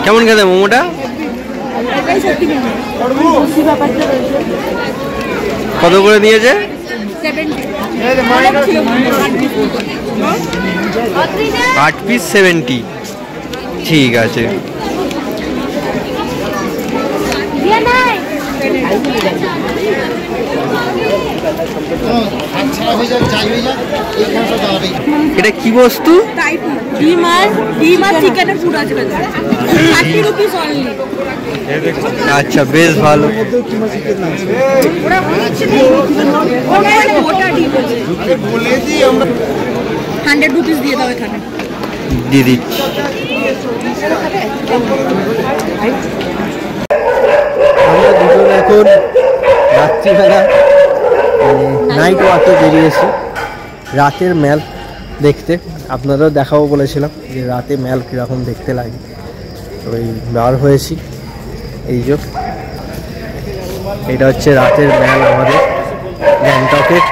কেমন খেতে মোমোটা? কত করে দিয়েছে? 8 পিস 70। ঠিক আছে। এটা কি বস্তু? আচ্ছা, বেশ ভালো। দিয়ে দিচ্ছি। আমরা দুজন এখন রাত্রিবেলা নাইট ওয়াকে বেরিয়েছি রাতের ম্যাল দেখতে। আপনারাও দেখাবো বলেছিলাম যে রাতে ম্যাল কীরকম দেখতে লাগে। তো এই বার হয়েছি, এই যে এটা হচ্ছে রাতের ম্যাল আমাদের গ্যাংটকের।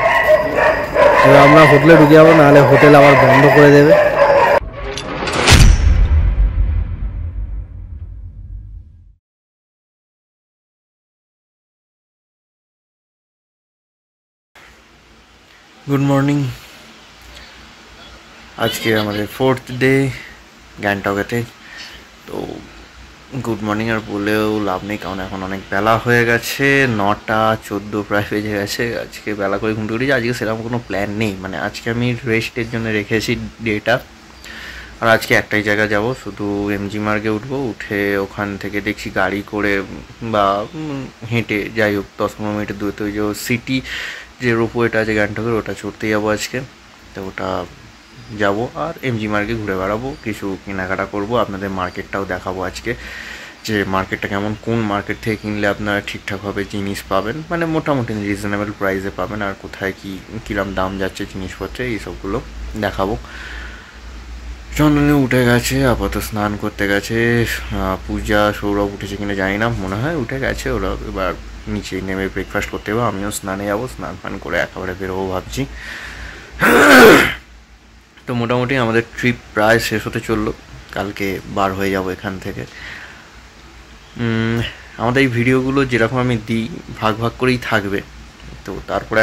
এবার আমরা হোটেলে ঢুকে যাবো, নাহলে হোটেল আবার বন্ধ করে দেবে। Good morning. আজকে আমাদের 4th ডে গ্যাংটকেতে। তো গুড মর্নিং আর বলেও লাভ নেই, কারণ এখন অনেক বেলা হয়ে গেছে, 9:14 প্রায় বেজে গেছে। আজকে বেলা করে ঘুম থেকে উঠেছি। আজকে সেরকম কোনো প্ল্যান নেই, মানে আজকে আমি রেস্টের জন্য রেখেছি ডেটা। আর আজকে একটাই জায়গা যাব, শুধু এমজি মার্গে উঠবো। উঠে ওখান থেকে দেখছি গাড়ি করে বা হেঁটে যাই হোক 10-15 মিনিটের দূরত্ব যে সিটি যে রোপওয়েটা আছে গ্যাংটকের, ওটা চড়তে যাবো আজকে। তো ওটা যাব আর এমজি মার্কে ঘুরে বেড়াবো, কিছু কেনাকাটা করব, আপনাদের মার্কেটটাও দেখাবো আজকে যে মার্কেটটা কেমন, কোন মার্কেট থেকে কিনলে আপনারা ঠিকঠাকভাবে জিনিস পাবেন, মানে মোটামুটি রিজনেবল প্রাইসে পাবেন, আর কোথায় কীরকম দাম যাচ্ছে জিনিসপত্রে এইসবগুলো দেখাবো। চন্দনে উঠে গেছে, আপাতত স্নান করতে গেছে। পূজা সৌরভ উঠেছে কিনা জানি না, মনে হয় উঠে গেছে ওরা। এবার নিচে নেমে ব্রেকফাস্ট করতে হবে, আমিও স্নানে যাবো, স্নান ফান করে একেবারে বেরোবো ভাবছি। তো মোটামুটি আমাদের ট্রিপ প্রায় শেষ হতে চললো, কালকে বার হয়ে যাব এখান থেকে। আমাদের এই ভিডিওগুলো যেরকম আমি দিই ভাগ ভাগ করেই থাকবে। তো তারপরে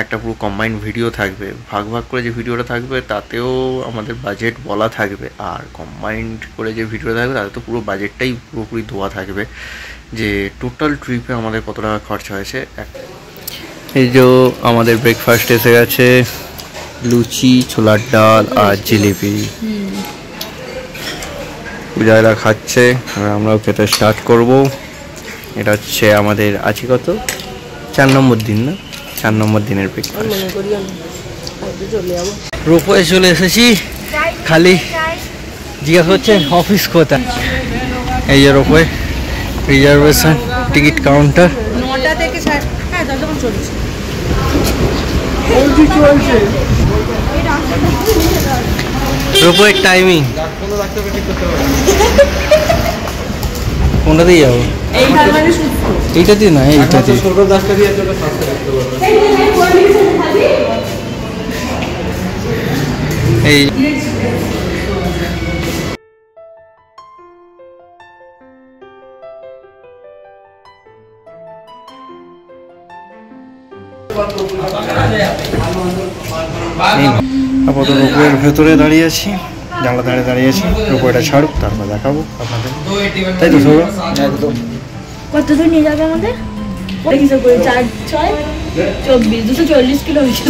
একটা পুরো কম্বাইন্ড ভিডিও থাকবে। ভাগ ভাগ করে যে ভিডিওটা থাকবে তাতেও আমাদের বাজেট বলা থাকবে, আর কম্বাইন্ড করে যে ভিডিওটা থাকবে তাতে তো পুরো বাজেটটাই পুরোপুরি দেওয়া থাকবে যে টোটাল ট্রিপে আমাদের কত টাকা খরচা হয়েছে। এই যে আমাদের ব্রেকফাস্ট এসে গেছে, লুচি, ছোলার ডাল আর জিলিপি। পূজারা খাচ্ছে, আমরাও খেতে স্টার্ট করব। এটা হচ্ছে আমাদের আজকে কত 4 নম্বর দিন, না 4 নম্বর দিনের ব্রেকফাস্ট। রোপওয়ে চলে এসেছি, খালি জিজ্ঞাসা হচ্ছে অফিস কোথায়। এই যে রোপওয়ে রিজার্ভেশন টিকিট কাউন্টার। 9টা থেকে 10 চলছে। রোপওয়ের টাইমিং কোনটা দিয়ে যাবো? এইটা দিয়ে না, এইটা দিয়ে। এই আপাতত রোপওয়ের ভেতরে দাঁড়িয়ে আছি, জানলা ধারে দাঁড়িয়ে আছি। রোপওয়েটা ছাড়ুক, তারপর দেখাবো আপনাদের। তাই তো সৌরভ? একদম। কত দূর নিয়ে যাবে আমাদের? 4, 6, 24, 240 কিলোমিটার।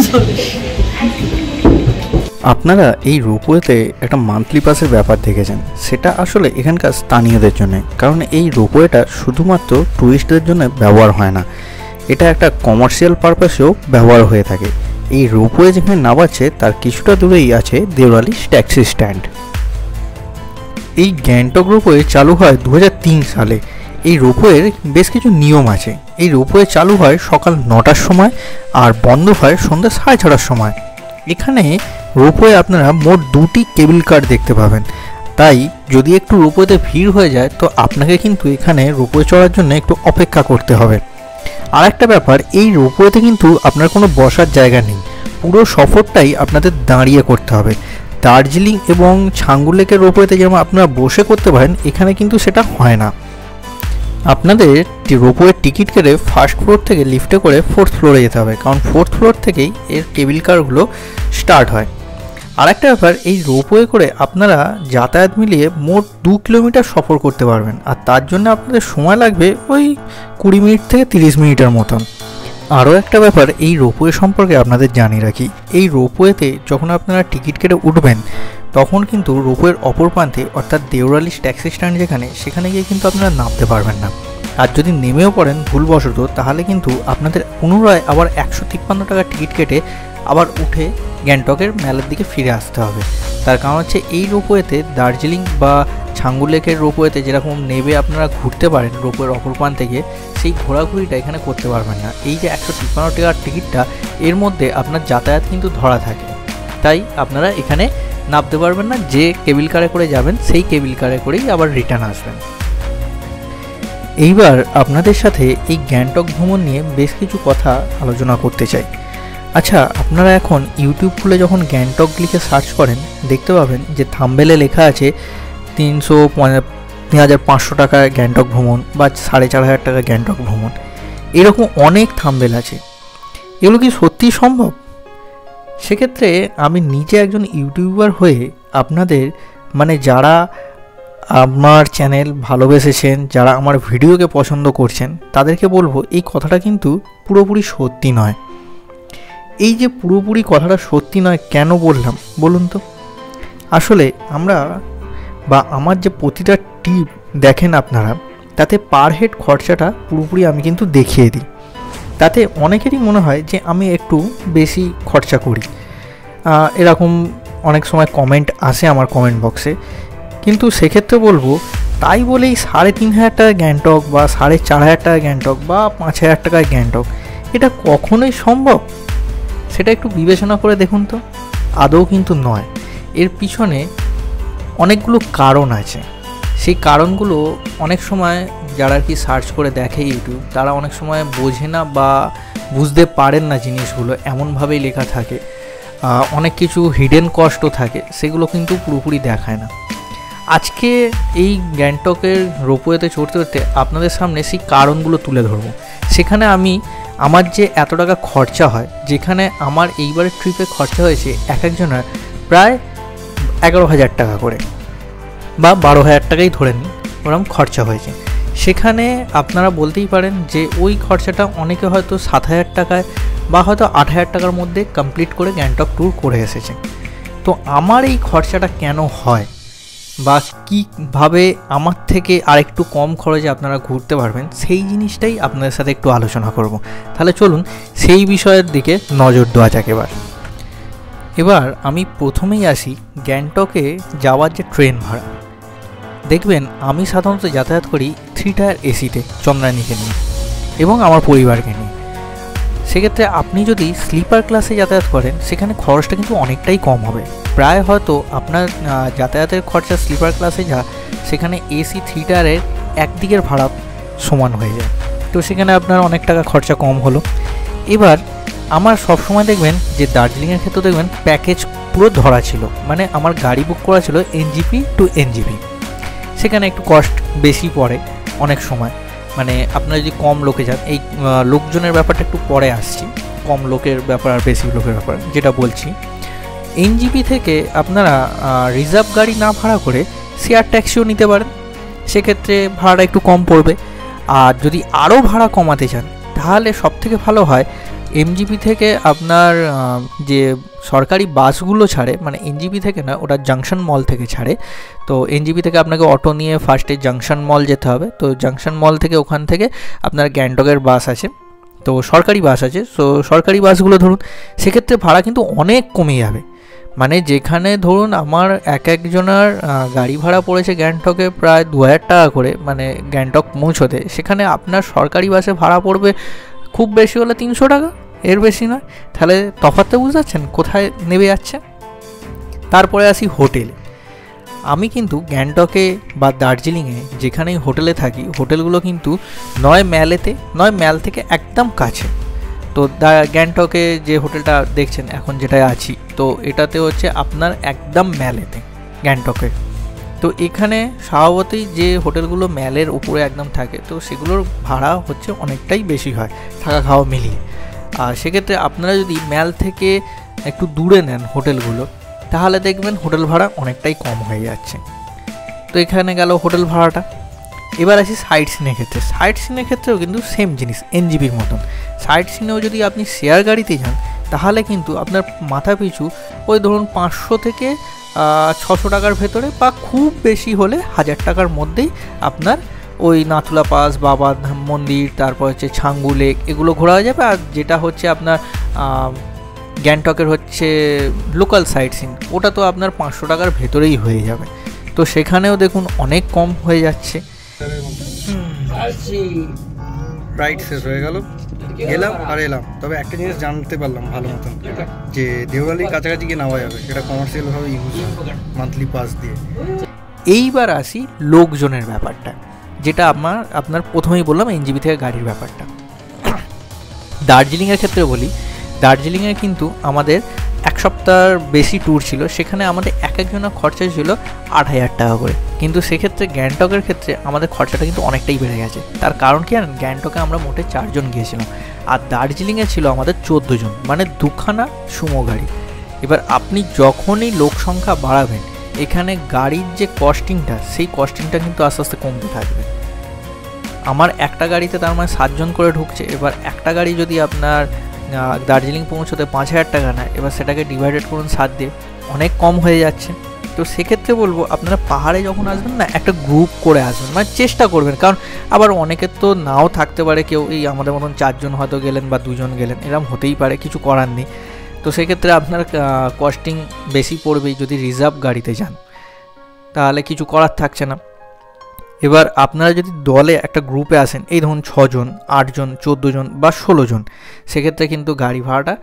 আপনারা এই রোপওয়েতে একটা মান্থলি পাসের ব্যাপার দেখেছেন, সেটা আসলে এখানকার স্থানীয়দের জন্য, কারণ এই রোপওয়েটা শুধুমাত্র ট্যুরিস্টদের জন্য ব্যবহার হয় না, এটা একটা কমার্শিয়াল পারপাসেও ব্যবহার হয়ে থাকে। এই রোপওয়ে যেখানে নামাচ্ছে তার কিছুটা দূরেই আছে দেওরালি ট্যাক্সি স্ট্যান্ড। এই গ্যাংটক রোপওয়ে চালু হয় 2003 সালে। এই রোপওয়ের বেশ কিছু নিয়ম আছে। এই রোপওয়ে চালু হয় সকাল 9টার সময় আর বন্ধ হয় সন্ধ্যা 6:30টার সময়। এখানে রোপওয়ে আপনারা মোট 2টি কেবল কার দেখতে পাবেন। তাই যদি একটু রোপওয়েতে ভিড় হয়ে যায় তো আপনাকে কিন্তু এখানে রোপওয়ে চড়ার জন্য একটু অপেক্ষা করতে হবে। আর একটা ব্যাপার, এই রোপওয়েতে কিন্তু আপনার কোনো বসার জায়গা নেই, পুরো সফরটাই আপনাদের দাঁড়িয়ে করতে হবে। দার্জিলিং এবং ছাঙ্গু লেকের রোপওয়েতে যেমন আপনারা বসে করতে পারেন, এখানে কিন্তু সেটা হয় না। আপনাদের রোপওয়ের টিকিট কেটে ফার্স্ট ফ্লোর থেকে লিফটে করে ফোর্থ ফ্লোরে যেতে হবে, কারণ ফোর্থ ফ্লোর থেকেই এর কেবিল কারগুলো স্টার্ট হয়। আর একটা ব্যাপার, এই রোপওয়ে করে আপনারা যাতায়াত মিলিয়ে মোট 2 কিলোমিটার সফর করতে পারবেন, আর তার জন্য আপনাদের সময় লাগবে ওই 20 মিনিট থেকে 30 মিনিটের মতন। আরও একটা ব্যাপার এই রোপওয়ে সম্পর্কে আপনাদের জানিয়ে রাখি, এই রোপওয়েতে যখন আপনারা টিকিট কেটে উঠবেন তখন কিন্তু রোপওয়ের অপর প্রান্তে অর্থাৎ দেওরালি ট্যাক্সি স্ট্যান্ড সেখানে গিয়ে কিন্তু আপনারা নামতে পারবেন না। আর যদি নেমেও পড়েন ভুলবশত, তাহলে কিন্তু আপনাদের পুনরায় আবার 153 টাকা টিকিট কেটে আবার উঠে গ্যাংটকের মেলার দিকে ফিরে আসতে হবে। তার কারণ হচ্ছে এই রোপওয়েতে দার্জিলিং বা ছাঙ্গু লেকের রোপওয়েতে যেরকম নেবে আপনারা ঘুরতে পারেন রোপওয়ের অপর প্রান্ত থেকে, সেই ঘোরাঘুরিটা এখানে করতে পারবেন না। এই যে 153 টাকার টিকিটটা, এর মধ্যে আপনার যাতায়াত কিন্তু ধরা থাকে, তাই আপনারা এখানে নামতে পারবেন না। যে কেবিল কারে করে যাবেন সেই কেবিল কারে করেই আবার রিটার্ন আসবেন। এইবার আপনাদের সাথে এই গ্যাংটক ভ্রমণ নিয়ে বেশ কিছু কথা আলোচনা করতে চাই। আচ্ছা, আপনারা এখন ইউটিউব খুলে যখন গ্যাংটক লিখে সার্চ করেন, দেখতে পাবেন যে থাম্বনেলে লেখা আছে 3,500 টাকা গ্যাংটক ভ্রমণ বা 4,500 টাকা গ্যাংটক ভ্রমণ, এরকম অনেক থাম্বনেল আছে। এগুলো কি সত্যি সম্ভব? সেক্ষেত্রে আমি নিজে একজন ইউটিউবার হয়ে আপনাদের যারা আমার চ্যানেল ভালোবেসেছেন, যারা আমার ভিডিওকে পছন্দ করছেন, তাদেরকে বলবো এই কথাটা কিন্তু পুরোপুরি সত্যি নয়। এই যে পুরোপুরি কথাটা সত্যি নয় কেন বললাম বলুন তো? আসলে আমার যে প্রতিটা টিপ দেখেন আপনারা, তাতে পার হেড খরচাটা পুরোপুরি আমি কিন্তু দেখিয়ে দিই। তাতে অনেকেরই মনে হয় যে আমি একটু বেশি খরচা করি, এরকম অনেক সময় কমেন্ট আসে আমার কমেন্ট বক্সে। কিন্তু সেক্ষেত্রে বলবো, তাই বলেই 3,500 টাকা গ্যাংটক বা 4,500 টাকা গ্যাংটক বা 5,000 টাকায় গ্যাংটক, এটা কখনোই সম্ভব? সেটা একটু বিবেচনা করে দেখুন তো। আদৌ কিন্তু নয়। এর পিছনে অনেকগুলো কারণ আছে। সেই কারণগুলো অনেক সময় যারা কি সার্চ করে দেখে ইউটিউব, তারা অনেক সময় বোঝে না বা বুঝতে পারেন না জিনিসগুলো, এমনভাবেই লেখা থাকে। অনেক কিছু হিডেন কস্টও থাকে, সেগুলো কিন্তু পুরোপুরি দেখায় না। আজকে এই গ্যাংটকের রোপওয়েতে চড়তে চড়তে আপনাদের সামনে সেই কারণগুলো তুলে ধরবো। সেখানে আমার যে এত টাকা খরচা হয়, যেখানে আমার এইবারের ট্রিপে খরচা হয়েছে এক একজনের প্রায় 11,000 টাকা করে বা 12,000 টাকাই ধরে নিন, ওরকম খরচা হয়েছে। সেখানে আপনারা বলতেই পারেন যে ওই খরচাটা অনেকে হয়তো 7,000 টাকায় বা হয়তো 8,000 টাকার মধ্যে কমপ্লিট করে গ্যাংটক ট্যুর করে এসেছে। তো আমার এই খরচাটা কেন হয় বা কীভাবে আমার থেকে আরেকটু কম খরচে আপনারা ঘুরতে পারবেন, সেই জিনিসটাই আপনাদের সাথে একটু আলোচনা করব। তাহলে চলুন সেই বিষয়ের দিকে নজর দেওয়া যাক। এবার আমি প্রথমেই আসি গ্যাংটকে যাওয়ার যে ট্রেন ভাড়া। দেখবেন আমি সাধারণত যাতায়াত করি 3 টায়ার এসিতে চন্দ্রানীকে নিয়ে এবং আমার পরিবারকে নিয়ে। সেক্ষেত্রে আপনি যদি স্লিপার ক্লাসে যাতায়াত করেন, সেখানে খরচটা কিন্তু অনেকটাই কম হবে। প্রায় হয়তো আপনার যাতায়াতের খরচা স্লিপার ক্লাসে সেখানে এসি 3 টায়ারের একদিকের ভাড়া সমান হয়ে যায়। তো সেখানে আপনার অনেক টাকা খরচা কম হলো। এবার আমার সবসময় দেখবেন যে দার্জিলিংয়ের ক্ষেত্রে দেখবেন প্যাকেজ পুরো ধরা ছিল, আমার গাড়ি বুক করা ছিল NGP টু NGP। সেখানে একটু কস্ট বেশি পড়ে অনেক সময়, আপনারা যদি কম লোকে যান। এই লোকজনের ব্যাপারটা একটু পরে আসছি, কম লোকের ব্যাপার আর বেশি লোকের ব্যাপার যেটা বলছি। NGP থেকে আপনারা রিজার্ভ গাড়ি না ভাড়া করে শেয়ার ট্যাক্সিও নিতে পারেন, সেক্ষেত্রে ভাড়াটা একটু কম পড়বে। আর যদি আরও ভাড়া কমাতে চান, তাহলে সবথেকে ভালো হয় MGP থেকে আপনার যে সরকারি বাসগুলো ছাড়ে, NGP থেকে না, ওটা জাংশন মল থেকে ছাড়ে। তো NGP থেকে আপনাকে অটো নিয়ে ফার্স্টে জাংশন মল যেতে হবে। তো জাংশন মল থেকে ওখান থেকে আপনার গ্যাংটকের বাস আছে, তো সরকারি বাস আছে। তো সরকারি বাসগুলো ধরুন, সেক্ষেত্রে ভাড়া কিন্তু অনেক কমে যাবে। যেখানে ধরুন আমার একজনের গাড়ি ভাড়া পড়েছে গ্যাংটকে প্রায় 2,000 টাকা করে, গ্যাংটক পৌঁছতে, সেখানে আপনার সরকারি বাসে ভাড়া পড়বে খুব বেশি হলে 300 টাকা, এর বেশি নয়। তাহলে তফাৎটা বুঝতে পারছেন কোথায় নেমে যাচ্ছে। তারপরে আসি হোটেলে। আমি কিন্তু গ্যাংটকে বা দার্জিলিংয়ে যেখানেই হোটেলে থাকি, হোটেলগুলো কিন্তু নয় ম্যালেতে নয় ম্যাল থেকে একদম কাছে। তো গ্যাংটকে যে হোটেলটা দেখছেন এখন যেটায় আছি, তো এটাতে হচ্ছে আপনার একদম ম্যালেতে গ্যাংটকে। তো এখানে স্বভাবতই যে হোটেলগুলো ম্যালের উপরে একদম থাকে, তো সেগুলোর ভাড়া হচ্ছে অনেকটাই বেশি হয় থাকা খাওয়া মিলিয়ে। আর সেক্ষেত্রে আপনারা যদি ম্যাল থেকে একটু দূরে নেন হোটেলগুলো, তাহলে দেখবেন হোটেল ভাড়া অনেকটাই কম হয়ে যাচ্ছে। তো এখানে গেল হোটেল ভাড়াটা। এবার আসি সাইট সিনের ক্ষেত্রে। সাইট সিনের ক্ষেত্রেও কিন্তু সেম জিনিস, এনজিবির মতন। সাইট সিনেও যদি আপনি শেয়ার গাড়িতে যান, তাহলে কিন্তু আপনার মাথা পিছু ওই ধরুন 500 থেকে 600 টাকার ভেতরে, বা খুব বেশি হলে 1000 টাকার মধ্যেই আপনার ওই নাথুলা পাস, বাবা ধাম মন্দির, তারপর হচ্ছে ছাঙ্গু লেক, এগুলো ঘোরা হয়ে যাবে। আর যেটা হচ্ছে আপনার গ্যাংটকের হচ্ছে লোকাল সাইট সিন, ওটা তো আপনার 500 টাকার ভেতরেই হয়ে যাবে। তো সেখানেও দেখুন অনেক কম হয়ে যাচ্ছে। রাইড শেষ হয়ে গেল, এলাম আর এলাম। তবে একটা জিনিস জানতে পারলাম ভালো মতন, যে দেওয়ালির কাছাকাছি গিয়ে নেওয়া যাবে, সেটা কমার্শিয়ালভাবে ইউজ মান্থলি পাস দিয়ে। এইবার আসি লোকজনের ব্যাপারটা, যেটা আপনার প্রথমেই বললাম এনজিবি থেকে গাড়ির ব্যাপারটা। দার্জিলিংয়ের ক্ষেত্রে বলি, দার্জিলিংয়ে কিন্তু আমাদের 1 সপ্তাহের বেশি ট্যুর ছিল, সেখানে আমাদের এক একজনের খরচা ছিল 8000 টাকা করে। কিন্তু সেক্ষেত্রে গ্যাংটকের ক্ষেত্রে আমাদের খরচাটা কিন্তু অনেকটাই বেড়ে গেছে। তার কারণ কি জানেন, গ্যাংটকে আমরা মোটে 4 জন গিয়েছিলাম, আর দার্জিলিংয়ে ছিল আমাদের 14 জন, মানে 2খানা সুমো গাড়ি। এবার আপনি যখনই লোক সংখ্যা বাড়াবেন, এখানে গাড়ির যে কস্টিংটা, সেই কস্টিংটা কিন্তু আস্তে আস্তে কমতে থাকবে। আমার একটা গাড়িতে তার মানে 7 জন করে ঢুকছে। এবার একটা গাড়ি যদি আপনার দার্জিলিং পৌঁছতে 5000 টাকা নেয়, এবার সেটাকে ডিভাইডেড করুন 7 দিয়ে, অনেক কম হয়ে যাচ্ছে। তো সেক্ষেত্রে বলবো, আপনারা পাহাড়ে যখন আসবেন না, একটা গ্রুপ করে আসবেন, মানে চেষ্টা করবেন। কারণ আবার অনেকের তো নাও থাকতে পারে, কেউ এই আমাদের মতন 4 জন হয়তো গেলেন বা 2 জন গেলেন, এরকম হতেই পারে, কিছু করার নেই। তো সেক্ষেত্রে আপনার কস্টিং বেশি পড়বেই যদি রিজার্ভ গাড়িতে যান, তাহলে কিছু করার থাকছে না। এবার আপনারা যদি দলে একটা গ্রুপে আসেন, এই ধরুন 6 জন, 8 জন, 14 জন বা 16 জন, সেক্ষেত্রে কিন্তু গাড়ি ভাড়াটা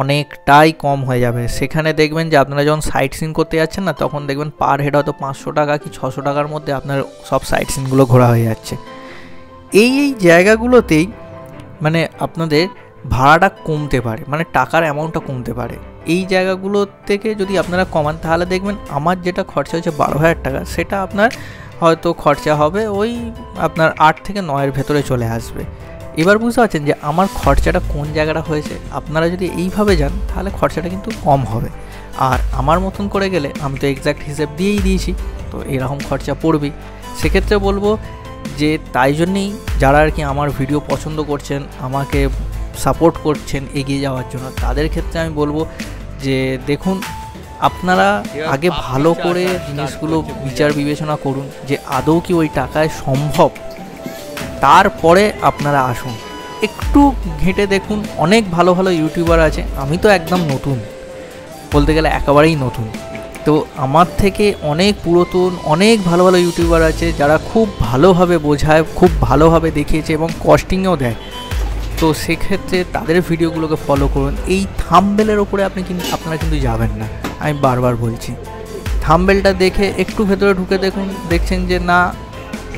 অনেকটাই কম হয়ে যাবে। সেখানে দেখবেন যে আপনারা যখন সাইট সিন করতে যাচ্ছেন না, তখন দেখবেন পার হেড হয়তো 500 টাকা কি 600 টাকার মধ্যে আপনার সব সাইট সিনগুলো ঘোরা হয়ে যাচ্ছে। এই জায়গাগুলোতেই মানে আপনাদের ভাড়াটা কমতে পারে, মানে টাকার অ্যামাউন্টটা কমতে পারে। এই জায়গাগুলো থেকে যদি আপনারা কমান, তাহলে দেখবেন আমার যেটা খরচা হচ্ছে 12,000 টাকা, সেটা আপনার হয়তো খরচা হবে ওই আপনার 8 থেকে 9-এর ভেতরে চলে আসবে। এবার বুঝতে পারছেন যে আমার খরচাটা কোন জায়গাটা হয়েছে। আপনারা যদি এইভাবে যান, তাহলে খরচাটা কিন্তু কম হবে। আর আমার মতন করে গেলে, আমি তো এক্স্যাক্ট হিসেব দিয়েই দিয়েছি, তো এরকম খরচা পড়বেই। সেক্ষেত্রে বলবো যে তাই জন্যেই যারা আর কি আমার ভিডিও পছন্দ করছেন, আমাকে সাপোর্ট করছেন এগিয়ে যাওয়ার জন্য, তাদের ক্ষেত্রে আমি বলবো যে দেখুন, আপনারা আগে ভালো করে জিনিসগুলো বিচার বিবেচনা করুন যে আদৌ কি ওই টাকায় সম্ভব, তারপরে আপনারা আসুন। একটু ঘেঁটে দেখুন, অনেক ভালো ভালো ইউটিউবার আছে। আমি তো একদম নতুন, বলতে গেলে একেবারেই নতুন। তো আমার থেকে অনেক পুরাতন অনেক ভালো ভালো ইউটিউবার আছে, যারা খুব ভালোভাবে বোঝায়, খুব ভালোভাবে দেখিয়েছে এবং কস্টিংও দেয়। তো সেক্ষেত্রে তাদের ভিডিওগুলোকে ফলো করুন। এই থাম্বনেলের ওপরে আপনারা কিন্তু যাবেন না, আমি বারবার বলছি। থাম্বনেলটা দেখে একটু ভেতরে ঢুকে দেখুন, দেখছেন যে না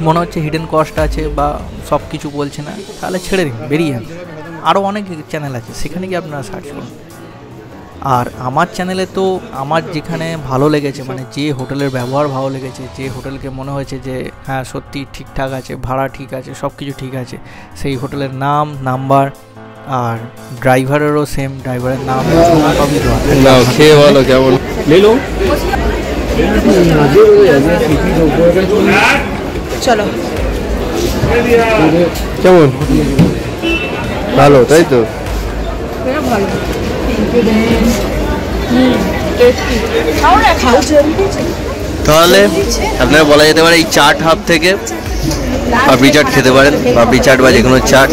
মনে হচ্ছে হিডেন কস্ট আছে বা সব কিছু বলছে না, তাহলে ছেড়ে দিন, বেরিয়ে যান। আরও অনেক চ্যানেল আছে, সেখানে গিয়ে আপনারা সার্চ করুন। আর আমার চ্যানেলে তো আমার যেখানে ভালো লেগেছে, মানে যে হোটেলের ব্যবহার ভালো লেগেছে, যে হোটেলকে মনে হয়েছে যে হ্যাঁ সত্যি ঠিকঠাক আছে, ভাড়া ঠিক আছে, সব কিছু ঠিক আছে, সেই হোটেলের নাম, নাম্বার, আর ড্রাইভারেরও সেম, ড্রাইভারের নাম সবই দেওয়া। খেয়ে বলো কেমন চলো কেমন, ভালো তাই তো। ভালো তাহলে আপনারা বলা যেতে পারে এই চাট হাব থেকে পাপড়ি চাট খেতে পারেন, পাপড়ি চাট বা যে কোনো চাট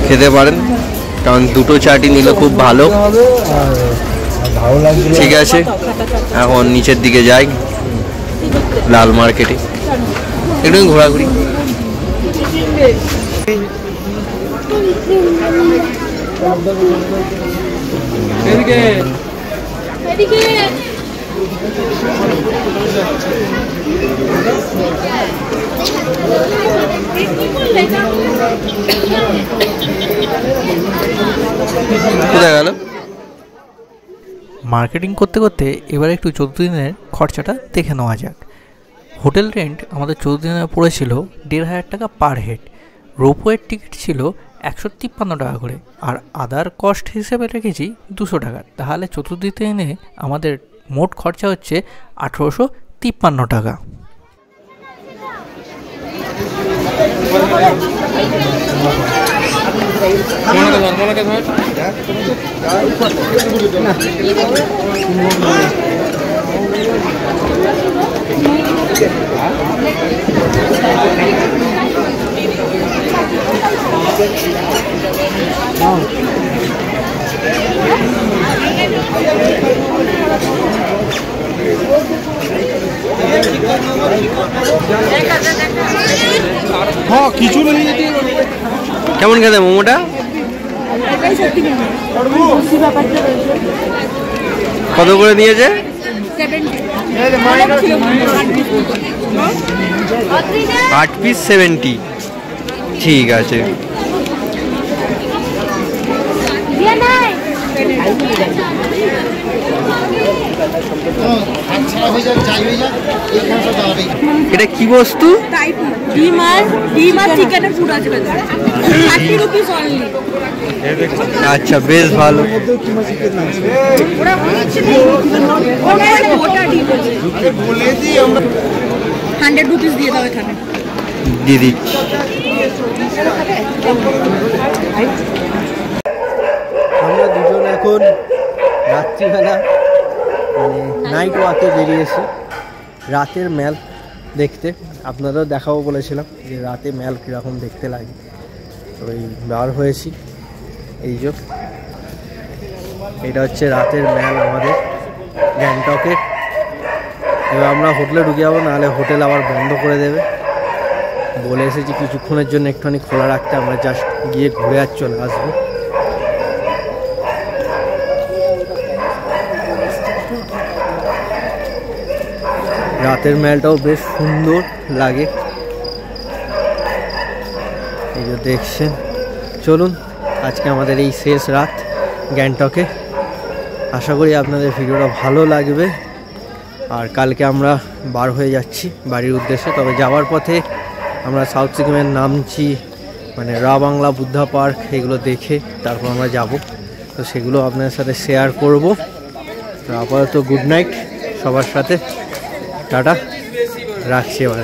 খেতে পারেন, কারণ দুটো চাটই নিলে খুব ভালো। ঠিক আছে, এখন নিচের দিকে যাই, লাল মার্কেটে একটু ঘোরাঘুরি। মার্কেটিং করতে করতে এবার একটু 14 দিনের খরচাটা দেখে নেওয়া যাক। হোটেল রেন্ট আমাদের 14 দিনে পড়েছিল 1,500 টাকা পার হেড। রোপওয়ের টিকিট ছিল 153 টাকা করে, আর আদার কস্ট হিসেবে রেখেছি 200 টাকা। তাহলে 14 দিনে আমাদের মোট খরচা হচ্ছে 1853 টাকা। কেমন খেতে মোমোটা? কত করে দিয়েছে? 8 পিস 70। ঠিক আছে। এটা কি বস্তু? আচ্ছা, বেশ ভালো। দিদি আমরা দুজন এখন রাত্রিবেলা মানে নাইট ওয়াকে বেরিয়েছি রাতের ম্যাল দেখতে। আপনারাও দেখাবো বলেছিলাম যে রাতে ম্যাল কীরকম দেখতে লাগে, তো এই বার হয়েছি। এই যে এটা হচ্ছে রাতের ম্যাল আমাদের গ্যাংটকের। এবার আমরা হোটেলে ঢুকে যাবো, নাহলে হোটেল আবার বন্ধ করে দেবে। বলে এসেছি কিছুক্ষণের জন্য একটুখানি খোলা রাখতে, আমরা জাস্ট গিয়ে ঘুরে আর চলে আসবো। রাতের মেলটাও বেশ সুন্দর লাগে, এই যে দেখছেন। চলুন, আজকে আমাদের এই শেষ রাত গ্যাংটকে। আশা করি আপনাদের ভিডিওটা ভালো লাগবে। আর কালকে আমরা বার হয়ে যাচ্ছি বাড়ির উদ্দেশ্যে। তবে যাওয়ার পথে আমরা সাউথ সিকিমের নামচি, মানে রা বাংলা বুদ্ধা পার্ক, এগুলো দেখে তারপর আমরা যাব। তো সেগুলো আপনাদের সাথে শেয়ার করব। তো আপাতত গুড নাইট সবার সাথে, টাটা, রাখছি এবার।